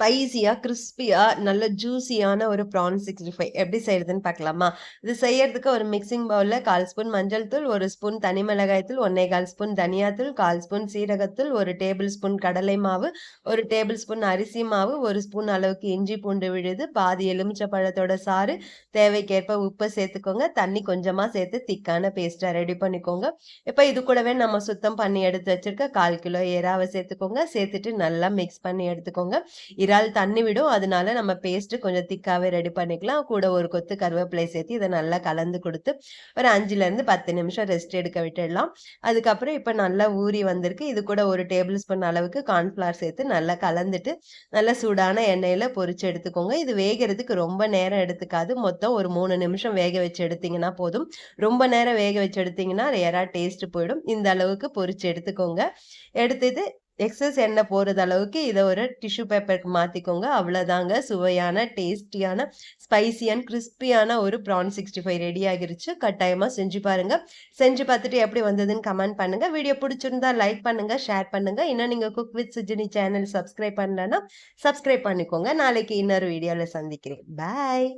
ஸ்பைசியா, கிரிஸ்பியா, நல்ல ஜூஸியான ஒரு ப்ரான் 65 எப்படி செய்றதுன்னு பார்க்கலாமா? இது செய்யறதுக்கு ஒரு மிக்ஸிங் பவுல்ல 1/4 ஸ்பூன் மஞ்சள் தூள், 1 ஸ்பூன் தனி மிளகாய் தூள், 1 1/4 ஸ்பூன் தனியாத்தூள், 1/4 ஸ்பூன் சீரகத்தூள், 1 டேபிள் ஸ்பூன் கடலை மாவு, 1 டேபிள் ஸ்பூன் அரிசி மாவு, 1 ஸ்பூன் அளவுக்கு இஞ்சி பூண்டு விழுது, பாதி எலுமிச்சை பழத்தோட சாறு, தேவைக்கேற்ப உப்பு சேர்த்துக்கோங்க. தண்ணி கொஞ்சமா சேர்த்து திக்கான பேஸ்ட்டா ரெடி பண்ணிக்கோங்க. இப்ப இது கூடவே நம்ம சுத்தம் பண்ணி எடுத்து வச்சிருக்க 1/4 கிலோ எறாவ சேர்த்துக்கோங்க. சேர்த்துட்டு நல்லா மிக்ஸ் பண்ணி எடுத்துக்கோங்க. இறால் தண்ணி விடும். அதனால நம்ம பேஸ்ட் கொஞ்சம் திக்காவே ரெடி பண்ணிக்கலாம். கூட ஒரு கொத்து கருவேப்பிலை சேர்த்து இதை நல்லா கலந்து கொடுத்து ஒரு 5லேருந்து 10 நிமிஷம் ரெஸ்ட் எடுக்க விட்டுடலாம். அதுக்கப்புறம் இப்போ நல்லா ஊறி வந்திருக்கு. இது கூட ஒரு டேபிள் ஸ்பூன் அளவுக்கு கார்ன்ஃப்ளவர் சேர்த்து நல்லா கலந்துட்டு நல்லா சூடான எண்ணெயில பொரிச்சு எடுத்துக்கோங்க. இது வேகிறதுக்கு ரொம்ப நேரம் எடுத்துக்காது. மொத்தம் ஒரு 3 நிமிஷம் வேக வச்சு எடுத்தீங்கன்னா போதும். ரொம்ப நேரம் வேக வச்சு எடுத்தீங்கன்னா எறா டேஸ்ட் போயிடும். இந்த அளவுக்கு பொரிச்சு எடுத்துக்கோங்க. எடுத்துட்டு எக்ஸஸ் எண்ணெய் போறது அளவுக்கு இதை ஒரு டிஷ்யூ பேப்பருக்கு மாத்திக்கோங்க. அவ்வளவுதாங்க, சுவையான டேஸ்டியான ஸ்பைசி அண்ட் கிறிஸ்பியான ஒரு ப்ரான் 65 ரெடி ஆகிருச்சு. கட்டாயமா செஞ்சு பாருங்க. செஞ்சு பார்த்துட்டு எப்படி வந்ததுன்னு கமெண்ட் பண்ணுங்க. வீடியோ பிடிச்சிருந்தா லைக் பண்ணுங்க, ஷேர் பண்ணுங்க. இன்னும் நீங்க cook with Sujini channel subscribe பண்ணலன்னா சப்ஸ்கிரைப் பண்ணிக்கோங்க. நாளைக்கு இன்னொரு வீடியோல சந்திக்கிறேன். பாய்.